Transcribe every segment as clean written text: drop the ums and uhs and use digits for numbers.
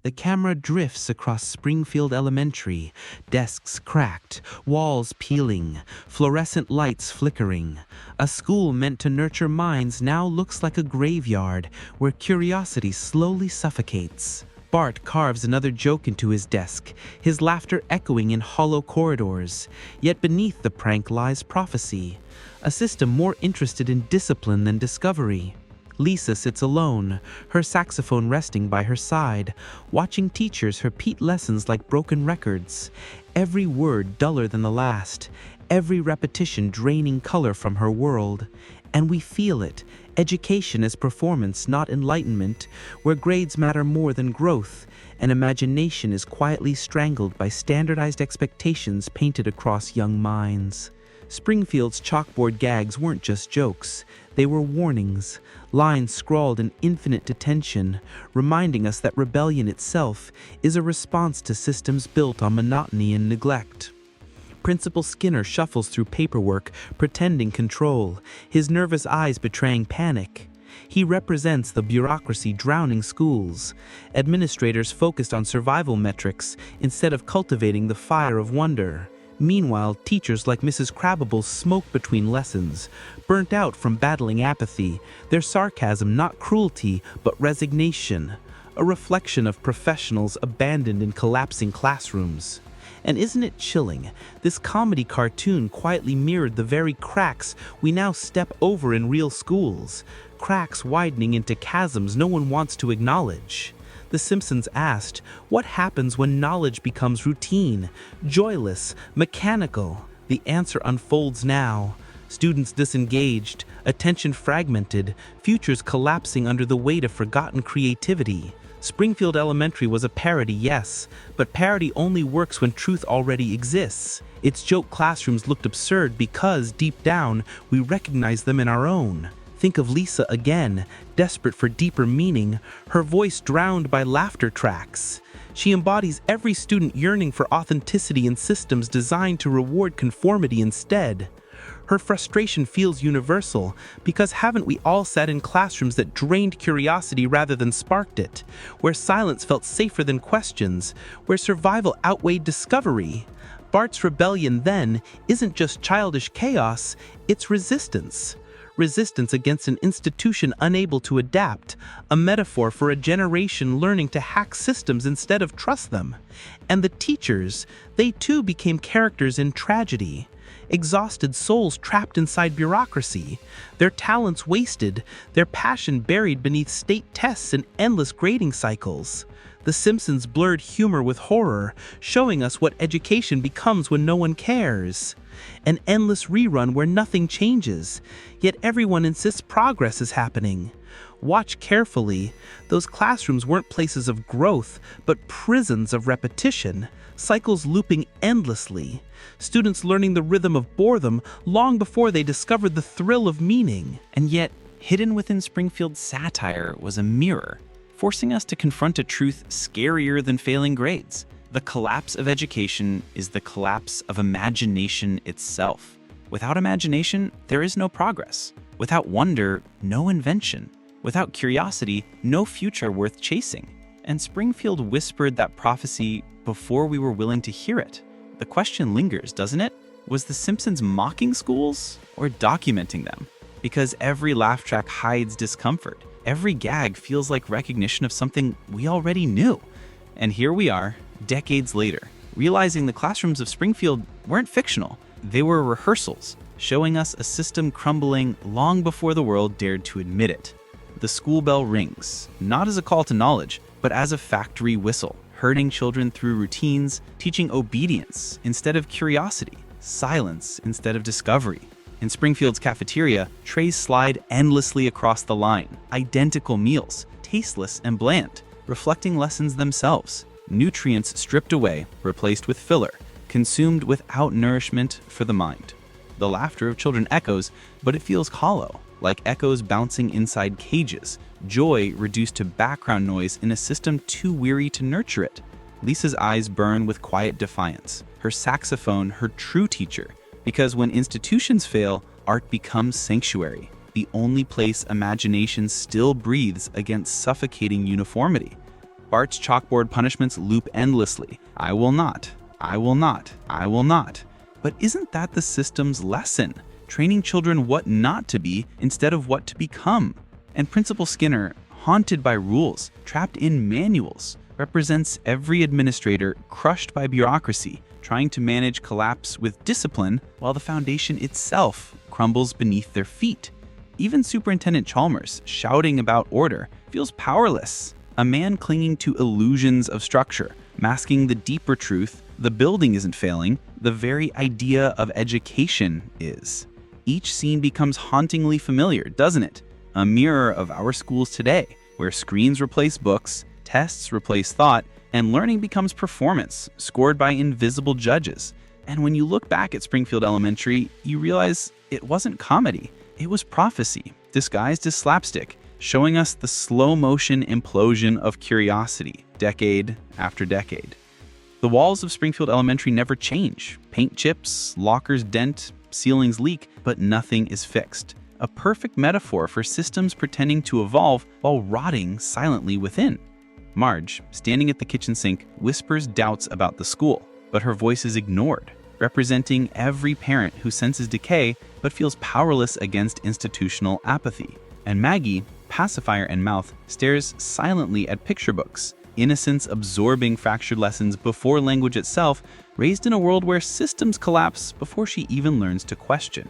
The camera drifts across Springfield Elementary, desks cracked, walls peeling, fluorescent lights flickering. A school meant to nurture minds now looks like a graveyard where curiosity slowly suffocates. Bart carves another joke into his desk, his laughter echoing in hollow corridors. Yet beneath the prank lies prophecy, a system more interested in discipline than discovery. Lisa sits alone, her saxophone resting by her side, watching teachers repeat lessons like broken records, every word duller than the last, every repetition draining color from her world. And we feel it. Education is performance, not enlightenment, where grades matter more than growth, and imagination is quietly strangled by standardized expectations painted across young minds. Springfield's chalkboard gags weren't just jokes, they were warnings, lines scrawled in infinite detention, reminding us that rebellion itself is a response to systems built on monotony and neglect. Principal Skinner shuffles through paperwork, pretending control, his nervous eyes betraying panic. He represents the bureaucracy drowning schools, administrators focused on survival metrics instead of cultivating the fire of wonder. Meanwhile, teachers like Mrs. Crabable smoke between lessons, burnt out from battling apathy, their sarcasm not cruelty but resignation, a reflection of professionals abandoned in collapsing classrooms. And isn't it chilling? This comedy cartoon quietly mirrored the very cracks we now step over in real schools, cracks widening into chasms no one wants to acknowledge. The Simpsons asked, what happens when knowledge becomes routine, joyless, mechanical? The answer unfolds now. Students disengaged, attention fragmented, futures collapsing under the weight of forgotten creativity. Springfield Elementary was a parody, yes, but parody only works when truth already exists. Its joke classrooms looked absurd because, deep down, we recognize them in our own. Think of Lisa again, desperate for deeper meaning, her voice drowned by laughter tracks. She embodies every student yearning for authenticity in systems designed to reward conformity instead. Her frustration feels universal, because haven't we all sat in classrooms that drained curiosity rather than sparked it, where silence felt safer than questions, where survival outweighed discovery? Bart's rebellion then isn't just childish chaos, it's resistance. Resistance against an institution unable to adapt, a metaphor for a generation learning to hack systems instead of trust them. And the teachers, they too became characters in tragedy. Exhausted souls trapped inside bureaucracy, their talents wasted, their passion buried beneath state tests and endless grading cycles. The Simpsons blurred humor with horror, showing us what education becomes when no one cares. An endless rerun where nothing changes, yet everyone insists progress is happening. Watch carefully. Those classrooms weren't places of growth, but prisons of repetition, cycles looping endlessly. Students learning the rhythm of boredom long before they discovered the thrill of meaning. And yet, hidden within Springfield's satire was a mirror, forcing us to confront a truth scarier than failing grades. The collapse of education is the collapse of imagination itself. Without imagination, there is no progress. Without wonder, no invention. Without curiosity, no future worth chasing. And Springfield whispered that prophecy before we were willing to hear it. The question lingers, doesn't it? Was The Simpsons mocking schools or documenting them? Because every laugh track hides discomfort. Every gag feels like recognition of something we already knew. And here we are, decades later, realizing the classrooms of Springfield weren't fictional. They were rehearsals, showing us a system crumbling long before the world dared to admit it. The school bell rings, not as a call to knowledge, but as a factory whistle, herding children through routines, teaching obedience instead of curiosity, silence instead of discovery. In Springfield's cafeteria, trays slide endlessly across the line, identical meals, tasteless and bland, reflecting lessons themselves. Nutrients stripped away, replaced with filler, consumed without nourishment for the mind. The laughter of children echoes, but it feels hollow, like echoes bouncing inside cages, joy reduced to background noise in a system too weary to nurture it. Lisa's eyes burn with quiet defiance, her saxophone her true teacher, because when institutions fail, art becomes sanctuary, the only place imagination still breathes against suffocating uniformity. Bart's chalkboard punishments loop endlessly. I will not. I will not. I will not. But isn't that the system's lesson? Training children what not to be instead of what to become. And Principal Skinner, haunted by rules, trapped in manuals, represents every administrator crushed by bureaucracy, trying to manage collapse with discipline while the foundation itself crumbles beneath their feet. Even Superintendent Chalmers, shouting about order, feels powerless, a man clinging to illusions of structure, masking the deeper truth: the building isn't failing, the very idea of education is. Each scene becomes hauntingly familiar, doesn't it? A mirror of our schools today, where screens replace books, tests replace thought, and learning becomes performance, scored by invisible judges. And when you look back at Springfield Elementary, you realize it wasn't comedy. It was prophecy, disguised as slapstick, showing us the slow-motion implosion of curiosity, decade after decade. The walls of Springfield Elementary never change. Paint chips, lockers dent, ceilings leak, but nothing is fixed. A perfect metaphor for systems pretending to evolve while rotting silently within. Marge, standing at the kitchen sink, whispers doubts about the school, but her voice is ignored, representing every parent who senses decay but feels powerless against institutional apathy. And Maggie, pacifier and mouth, stares silently at picture books, innocence absorbing fractured lessons before language itself, raised in a world where systems collapse before she even learns to question.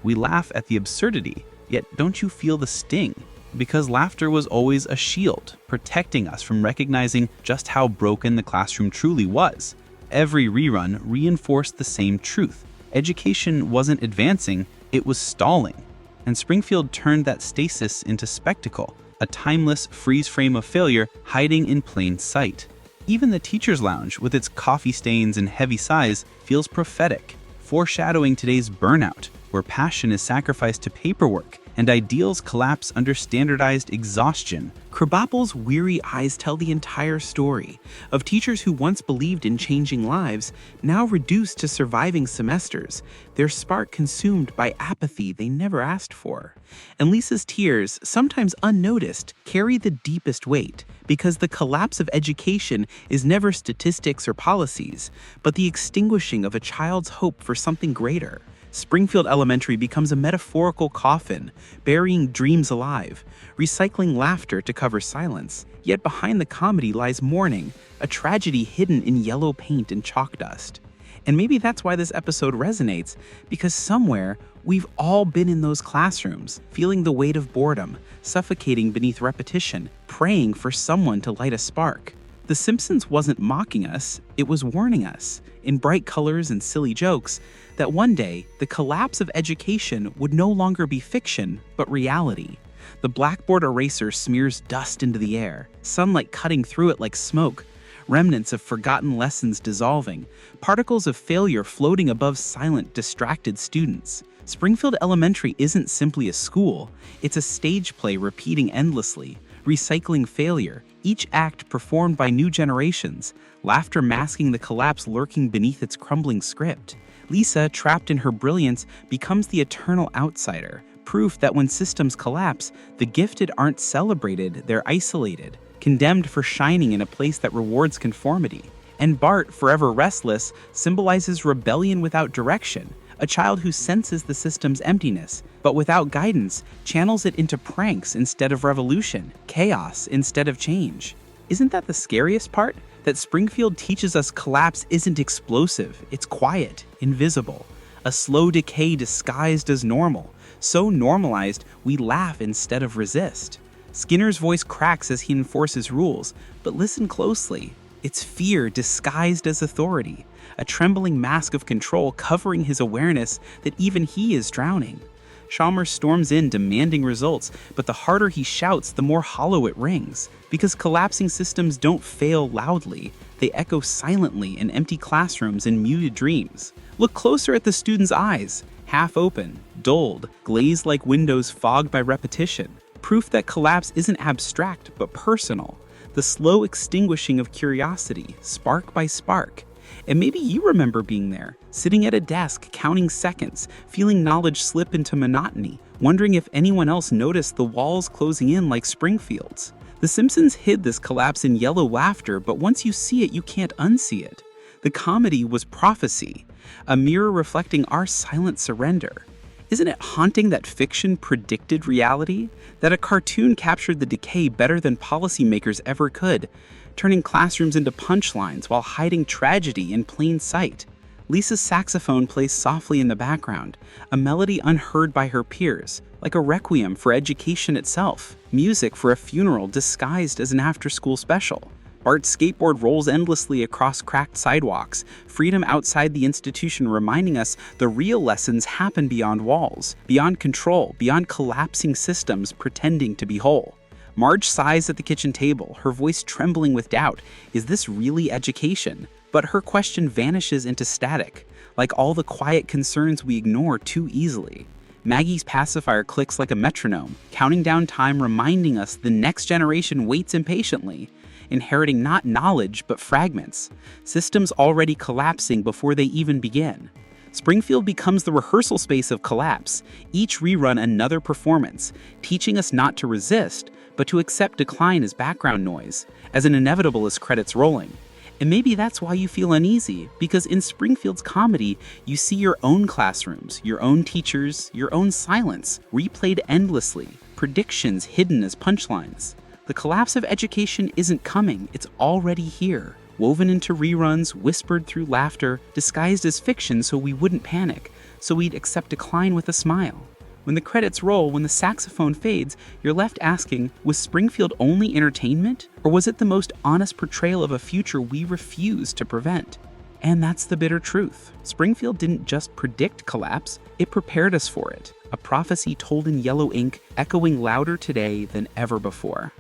We laugh at the absurdity, yet don't you feel the sting? Because laughter was always a shield, protecting us from recognizing just how broken the classroom truly was. Every rerun reinforced the same truth. Education wasn't advancing, it was stalling. And Springfield turned that stasis into spectacle, a timeless freeze frame of failure hiding in plain sight. Even the teacher's lounge, with its coffee stains and heavy sighs, feels prophetic, foreshadowing today's burnout, where passion is sacrificed to paperwork and ideals collapse under standardized exhaustion. Krabappel's weary eyes tell the entire story of teachers who once believed in changing lives, now reduced to surviving semesters, their spark consumed by apathy they never asked for. And Lisa's tears, sometimes unnoticed, carry the deepest weight, because the collapse of education is never statistics or policies, but the extinguishing of a child's hope for something greater. Springfield Elementary becomes a metaphorical coffin, burying dreams alive, recycling laughter to cover silence. Yet behind the comedy lies mourning, a tragedy hidden in yellow paint and chalk dust. And maybe that's why this episode resonates, because somewhere we've all been in those classrooms, feeling the weight of boredom, suffocating beneath repetition, praying for someone to light a spark. The Simpsons wasn't mocking us, it was warning us, in bright colors and silly jokes, that one day the collapse of education would no longer be fiction, but reality. The blackboard eraser smears dust into the air, sunlight cutting through it like smoke, remnants of forgotten lessons dissolving, particles of failure floating above silent, distracted students. Springfield Elementary isn't simply a school, it's a stage play repeating endlessly, recycling failure, each act performed by new generations, laughter masking the collapse lurking beneath its crumbling script. Lisa, trapped in her brilliance, becomes the eternal outsider, proof that when systems collapse, the gifted aren't celebrated, they're isolated, condemned for shining in a place that rewards conformity. And Bart, forever restless, symbolizes rebellion without direction, a child who senses the system's emptiness, but without guidance, channels it into pranks instead of revolution, chaos instead of change. Isn't that the scariest part? That Springfield teaches us collapse isn't explosive, it's quiet, invisible. A slow decay disguised as normal, so normalized we laugh instead of resist. Skinner's voice cracks as he enforces rules, but listen closely. It's fear disguised as authority, a trembling mask of control covering his awareness that even he is drowning. Chalmers storms in demanding results, but the harder he shouts, the more hollow it rings. Because collapsing systems don't fail loudly, they echo silently in empty classrooms and muted dreams. Look closer at the students' eyes, half open, dulled, glazed like windows fogged by repetition. Proof that collapse isn't abstract, but personal. The slow extinguishing of curiosity, spark by spark. And maybe you remember being there, sitting at a desk, counting seconds, feeling knowledge slip into monotony, wondering if anyone else noticed the walls closing in like Springfield's. The Simpsons hid this collapse in yellow laughter, but once you see it, you can't unsee it. The comedy was prophecy, a mirror reflecting our silent surrender. Isn't it haunting that fiction predicted reality? That a cartoon captured the decay better than policymakers ever could, turning classrooms into punchlines while hiding tragedy in plain sight? Lisa's saxophone plays softly in the background, a melody unheard by her peers, like a requiem for education itself, music for a funeral disguised as an after-school special. Bart's skateboard rolls endlessly across cracked sidewalks, freedom outside the institution reminding us the real lessons happen beyond walls, beyond control, beyond collapsing systems pretending to be whole. Marge sighs at the kitchen table, her voice trembling with doubt. Is this really education? But her question vanishes into static, like all the quiet concerns we ignore too easily. Maggie's pacifier clicks like a metronome, counting down time, reminding us the next generation waits impatiently, inheriting not knowledge but fragments, systems already collapsing before they even begin. Springfield becomes the rehearsal space of collapse, each rerun another performance, teaching us not to resist, but to accept decline as background noise, as inevitable as credits rolling. And maybe that's why you feel uneasy, because in Springfield's comedy, you see your own classrooms, your own teachers, your own silence, replayed endlessly, predictions hidden as punchlines. The collapse of education isn't coming, it's already here, woven into reruns, whispered through laughter, disguised as fiction so we wouldn't panic, so we'd accept decline with a smile. When the credits roll, when the saxophone fades, you're left asking, was Springfield only entertainment? Or was it the most honest portrayal of a future we refuse to prevent? And that's the bitter truth. Springfield didn't just predict collapse, it prepared us for it. A prophecy told in yellow ink, echoing louder today than ever before.